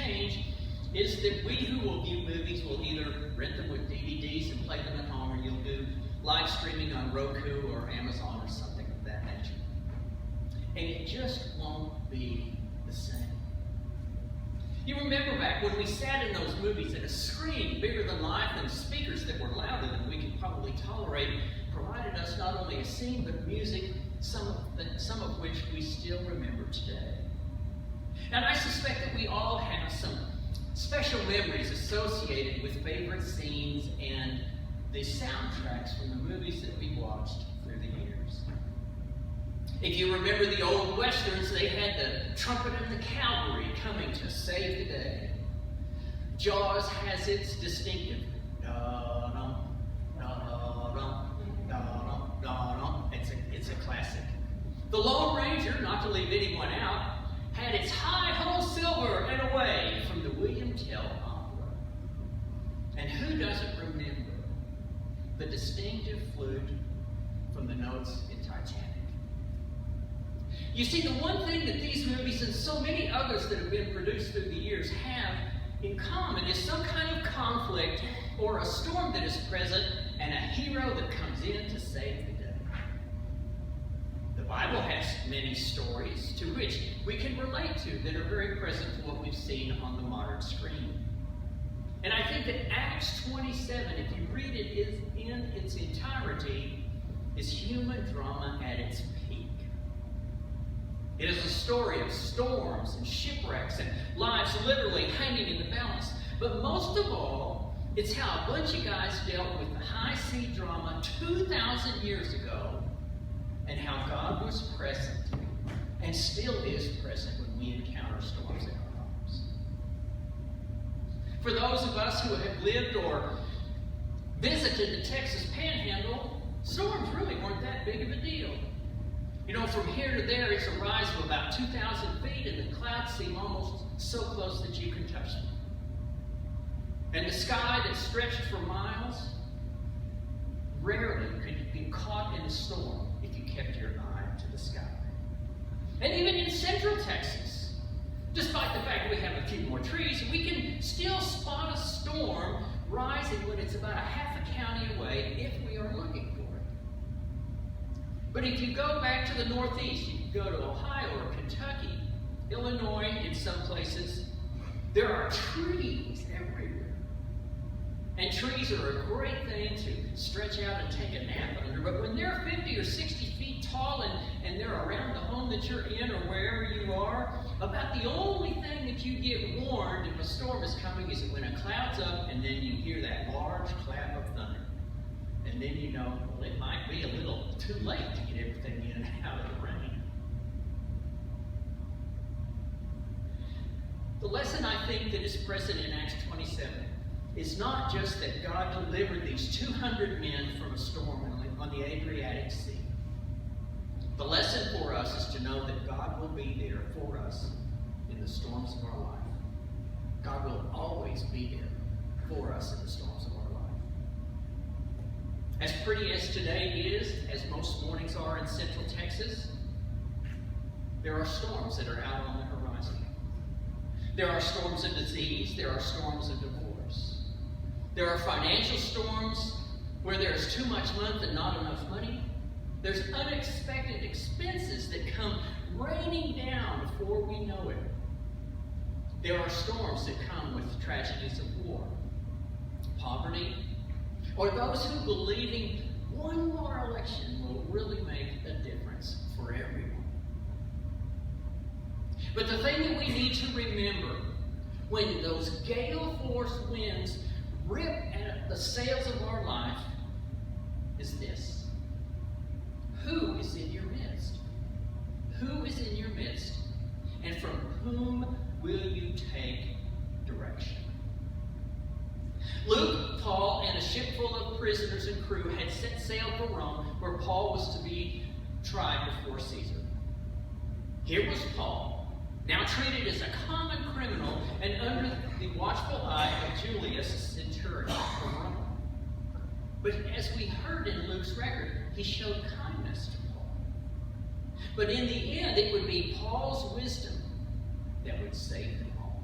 change is that we who will view movies will either rent them with DVDs and play them at home, or you'll do live streaming on Roku or Amazon or something of that nature. And it just won't be the same. You remember back when we sat in those movies at a screen bigger than life and speakers that were louder than we could probably tolerate provided us not only a scene but music, some of which we still remember today. And I suspect that we all have some special memories associated with favorite scenes and the soundtracks from the movies that we watched through the years. If you remember the old westerns, they had the trumpet and the cavalry coming to save the day. Jaws has its distinctive da-dum, da-dum, da-dum, da-dum. It's a classic. The Lone Ranger, not to leave anyone out, had its Hi-Ho Silver and Away from the William Tell opera. And who doesn't remember the distinctive flute from the notes in Titanic? You see, the one thing that these movies and so many others that have been produced through the years have in common is some kind of conflict or a storm that is present and a hero that comes in to save the day. The Bible has many stories to which we can relate to that are very present to what we've seen on the modern screen. And I think that Acts 27, if you read it in its entirety, is human drama at its peak. It is a story of storms and shipwrecks and lives literally hanging in the balance. But most of all, it's how a bunch of guys dealt with the high sea drama 2,000 years ago, and how God was present and still is present when we encounter storms in our lives. For those of us who have lived or visited the Texas Panhandle, storms really weren't that big of a deal. You know, from here to there, it's a rise of about 2,000 feet, and the clouds seem almost so close that you can touch them. And the sky that stretched for miles, rarely could you be caught in a storm if you kept your eye to the sky. And even in central Texas, despite the fact that we have a few more trees, we can still spot a storm rising when it's about a half a county away if we are looking for it. But if you go back to the Northeast, you can go to Ohio or Kentucky, Illinois in some places, there are trees everywhere. And trees are a great thing to stretch out and take a nap under. But when they're 50 or 60 feet tall and they're around the home that you're in or wherever you are, about the only thing that you get warned if a storm is coming is when a cloud's up and then you hear that large clap of thunder. And then you know, well, it might be a little too late to get everything in and out of the rain. The lesson I think that is present in Acts 27 is not just that God delivered these 200 men from a storm on the Adriatic Sea. The lesson for us is to know that God will be there for us in the storms of our life. God will always be there for us in the storms of our life. As pretty as today is, as most mornings are in Central Texas, there are storms that are out on the horizon. There are storms of disease. There are storms of divorce. There are financial storms where there's too much money and not enough money. There's unexpected expenses that come raining down before we know it. There are storms that come with tragedies of war, poverty, or those who believing one more election will really make a difference for everyone. But the thing that we need to remember when those gale-force winds rip at the sails of our life is this: who is in your midst? Who is in your midst? And from whom will you take direction? Luke, Paul, and a ship full of prisoners and crew had set sail for Rome, where Paul was to be tried before Caesar. Here was Paul, now treated as a common criminal and under the watchful eye of Julius, centurion from Rome. But as we heard in Luke's record, he showed kindness to Paul. But in the end, it would be Paul's wisdom that would save them all.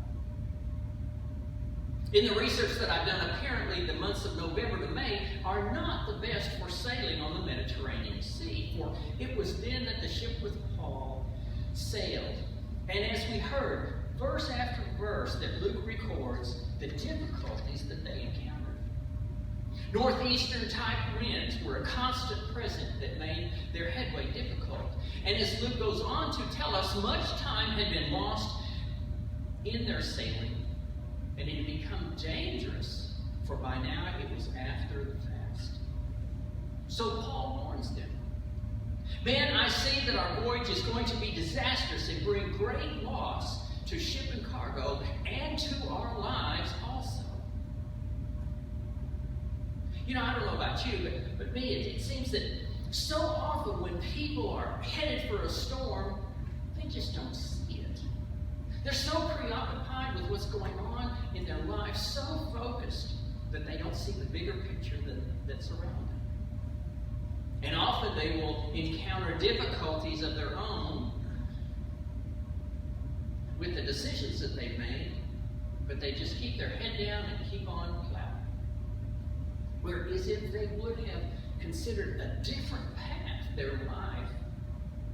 In the research that I've done, apparently the months of November to May are not the best for sailing on the Mediterranean Sea, for it was then that the ship with Paul sailed. And as we heard, verse after verse, that Luke records the difficulties that they encountered. Northeastern type winds were a constant present that made their headway difficult. And as Luke goes on to tell us, much time had been lost in their sailing, and it had become dangerous, for by now it was after the fast. So Paul warns them, "Men, I see that our voyage is going to be disastrous and bring great loss to ship and cargo and to our lives also." You know, I don't know about you, but me, it seems that so often when people are headed for a storm, they just don't see it. They're so preoccupied with what's going on in their lives, so focused that they don't see the bigger picture that's around them. And often they will encounter difficulties of their own with the decisions that they've made, but they just keep their head down and keep on plowing. Whereas if they would have considered a different path, their life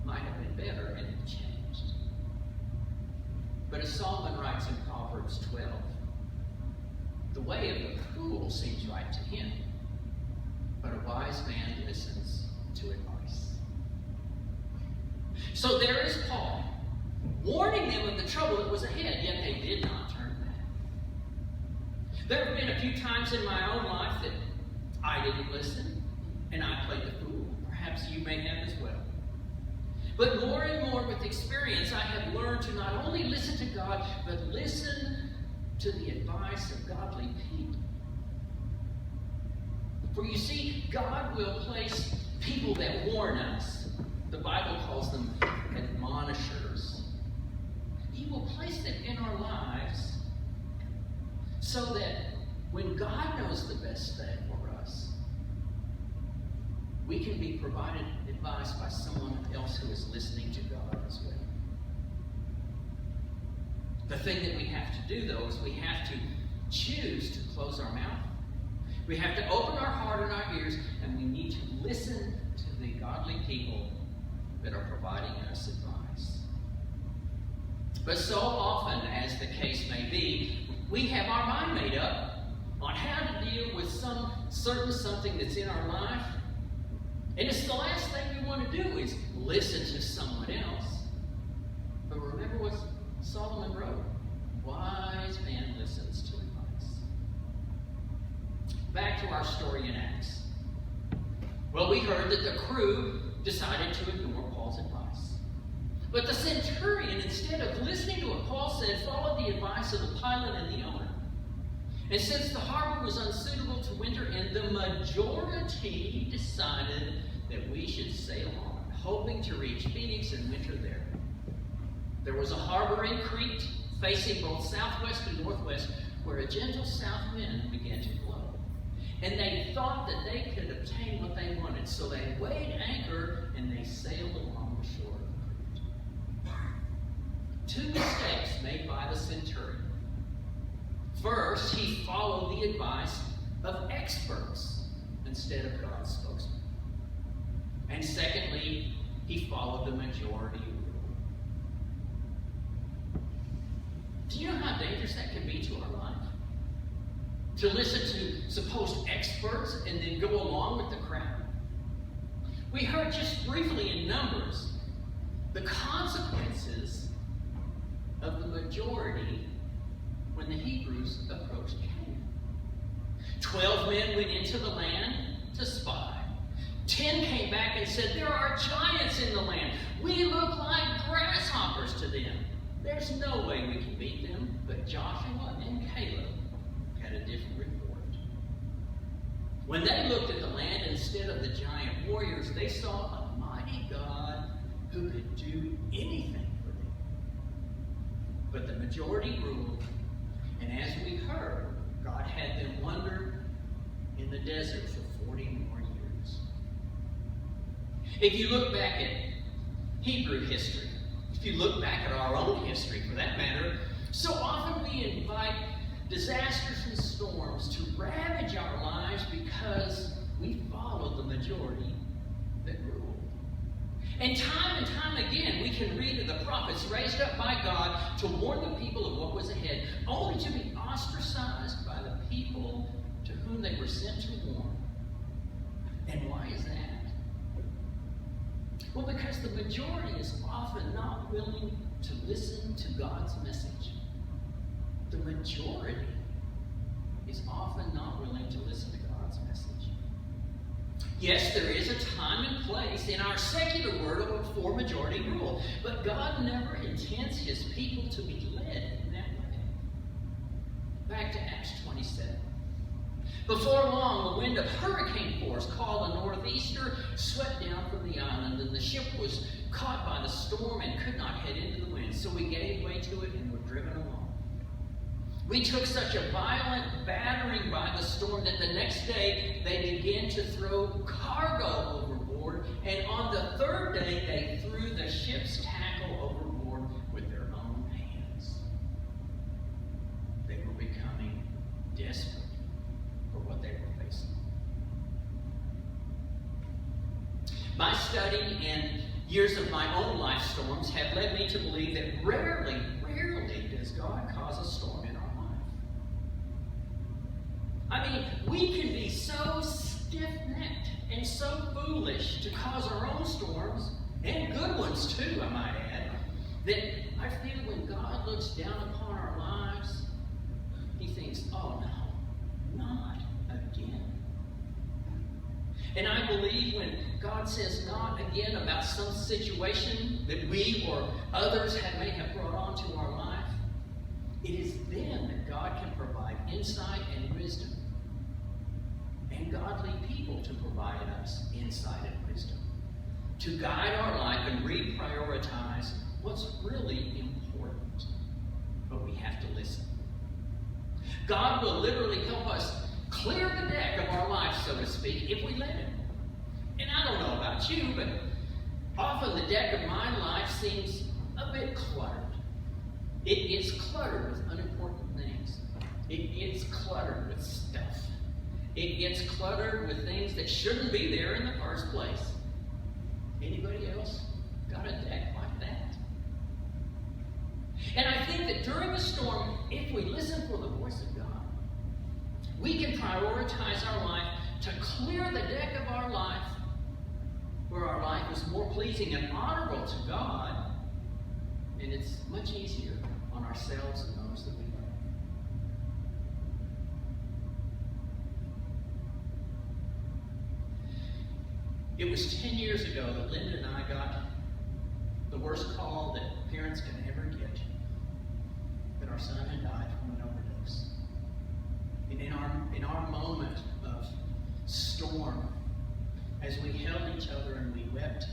might have been better and have changed. But as Solomon writes in Proverbs 12, the way of the fool seems right to him, but a wise man listens to advice. So there is Paul, warning them of the trouble that was ahead, yet they did not turn back. There have been a few times in my own life that I didn't listen, and I played the fool. Perhaps you may have as well. But more and more with experience, I have learned to not only listen to God, but listen to the advice of godly people. For you see, God will place people that warn us. The Bible calls them admonishers. He will place them in our lives so that when God knows the best thing for us, we can be provided advice by someone else who is listening to God as well. The thing that we have to do, though, is we have to choose to close our mouth. We have to open our heart and our ears, and we need to listen to the godly people that are providing us advice. But so often, as the case may be, we have our mind made up on how to deal with some certain something that's in our life. And it's the last thing we want to do is listen to someone else. But remember what Solomon wrote. Wise man listens to advice. Back to our story in Acts. Well, we heard that the crew decided to ignore Paul's advice. But the centurion, instead of listening to what Paul said, followed the advice of the pilot and the owner. And since the harbor was unsuitable to winter in, the majority decided that we should sail on, hoping to reach Phoenix and winter there. There was a harbor in Crete, facing both southwest and northwest, where a gentle south wind began to blow. And they thought that they could obtain what they wanted, so they weighed anchor and they sailed along the shore of Crete. Two mistakes made by the centurion. First, he followed the advice of experts instead of God's spokesman. And secondly, he followed the majority rule. Do you know how dangerous that can be to our life? To listen to supposed experts and then go along with the crowd? We heard just briefly in Numbers the consequences of the majority when the Hebrews approached Canaan. 12 men went into the land to spy. 10 came back and said, "There are giants in the land. We look like grasshoppers to them. There's no way we can beat them." But Joshua and Caleb had a different report. When they looked at the land instead of the giant warriors, they saw a mighty God who could do anything for them. But the majority ruled, and as we heard, God had them wander in the desert for 40 more years. If you look back at Hebrew history, if you look back at our own history for that matter, so often we invite disasters and storms to ravage our lives because we followed the majority that ruled. And time again, we can read of the prophets raised up by God to warn the people of what was ahead, only to be ostracized by the people to whom they were sent to warn. And why is that? Well, because the majority is often not willing to listen to God's message. The majority is often not willing to listen to God's message. Yes, there is a time and place in our secular world for majority rule, but God never intends his people to be led in that way. Back to Acts 27. Before long, a wind of hurricane force called a northeaster swept down from the island, and the ship was caught by the storm and could not head into the wind. So we gave way to it and were driven along. We took such a violent battering by the storm that the next day they began to throw cargo overboard, and on the third day they threw the ship's tackle overboard with their own hands. They were becoming desperate for what they were facing. My study and years of my own life storms have led me to believe that rarely does God cause a storm in our life. I mean, we can be so stiff-necked and so foolish to cause our own storms, and good ones too, I might add, that I feel when God looks down upon our lives, he thinks, oh no, not again. And I believe when God says not again about some situation that we or others may have brought onto our life, it is then that God can provide insight and wisdom, and godly people to provide us insight and wisdom, to guide our life and reprioritize what's really important. But we have to listen. God will literally help us clear the deck of our life, so to speak, if we let him. And I don't know about you, but often the deck of my life seems a bit cluttered. It gets cluttered with unimportant things. It gets cluttered with stuff. It gets cluttered with things that shouldn't be there in the first place. Anybody else got a deck like that? And I think that during a storm, if we listen for the voice of God, we can prioritize our life to clear the deck of our life where our life is more pleasing and honorable to God, and it's much easier on ourselves and those that we love. It was 10 years ago that Linda and I got the worst call that parents can ever get, that our son had died from an overdose. And in our moment of storm, as we held each other and we wept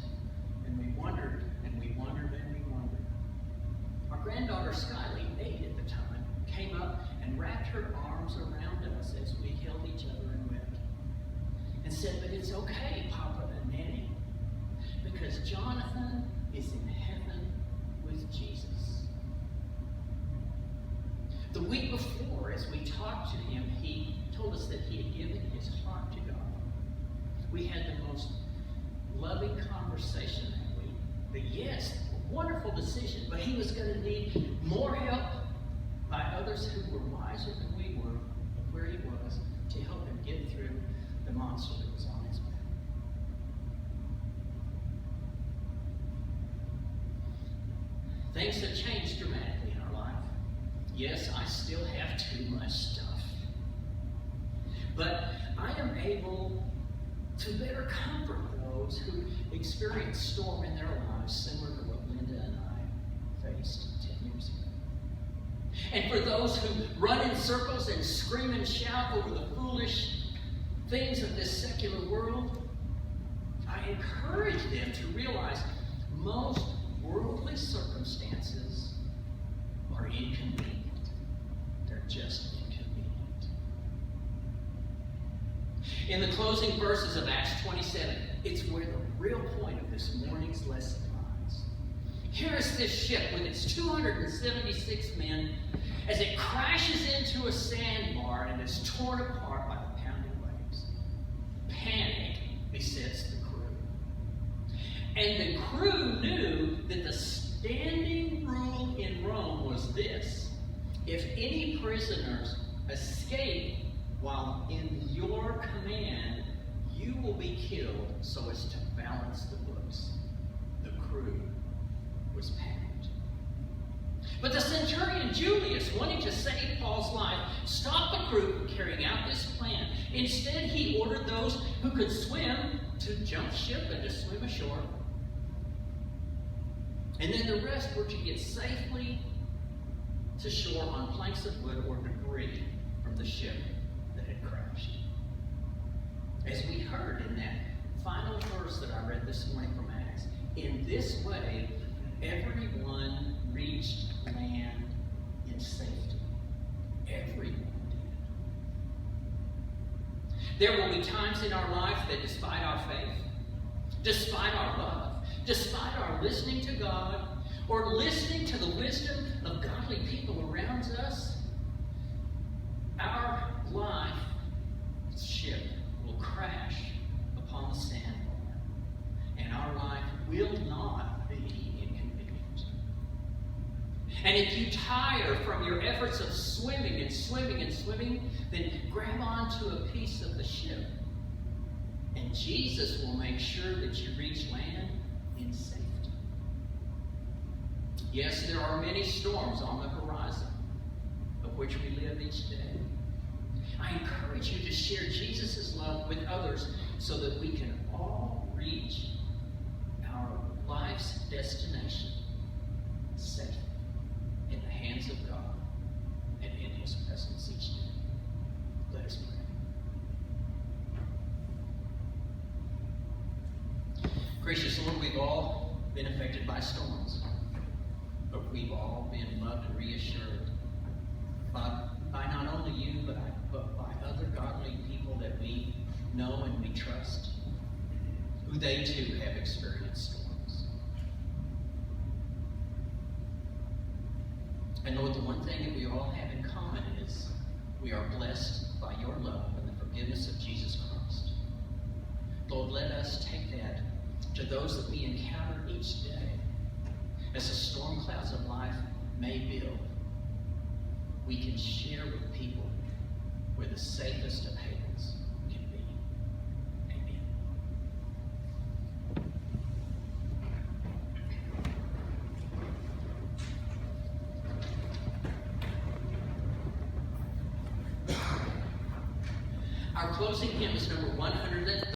and we wondered and we wondered and we wondered, our granddaughter Skylie, 8 at the time, came up and wrapped her arms around us as we held each other and wept, and said, "But it's okay, Papa and Nanny, because Jonathan is in heaven with Jesus." The week before, as we talked to him, he told us that he had given his heart to God. We had the most loving conversation that week. That yes, a wonderful decision, but he was going to need more help by others who were wiser than we were of where he was to help him get through the monster that was on his back. Things have changed dramatically in our life. Yes, I still have too much stuff. But I am able to better comfort those who experience storm in their lives similar to what Linda and I faced 10 years ago. And for those who run in circles and scream and shout over the foolish things of this secular world, I encourage them to realize most worldly circumstances are inconvenient. They're just inconvenient. In the closing verses of Acts 27, it's where the real point of this morning's lesson lies. Here is this ship with its 276 men as it crashes into a sandbar and is torn apart by the pounding waves. Panic besets the crew. And the crew knew that the standing rule in Rome was this: if any prisoners escape while in your command, you will be killed so as to balance the books. The crew was panicked. But the centurion Julius, wanting to save Paul's life, stopped the crew from carrying out this plan. Instead, he ordered those who could swim to jump ship and to swim ashore. And then the rest were to get safely to shore on planks of wood or debris from the ship that had crashed. As we heard in that final verse that I read this morning from Acts, in this way, everyone reached land in safety. Everyone did. There will be times in our life that despite our faith, despite our love, despite our listening to God, or listening to the wisdom of godly people around us, our life ship will crash upon the sandbar, and our life will not be inconvenient. And if you tire from your efforts of swimming and swimming and swimming, then grab onto a piece of the ship, and Jesus will make sure that you reach land in safety. Yes, there are many storms on the horizon, of which we live each day. I encourage you to share Jesus' love with others so that we can all reach our life's destination safe in the hands of God and in His presence each day. Let us pray. Gracious Lord, we've all been affected by storms, but we've all been loved and reassured by not only you, but by other godly people that we know and we trust, who they too have experienced storms. And Lord, the one thing that we all have in common is we are blessed by your love and the forgiveness of Jesus Christ. Lord, let us take that to those that we encounter each day as the storm clouds of life may build. We can share with people where the safest of havens can be. Amen. Our closing hymn is number 130.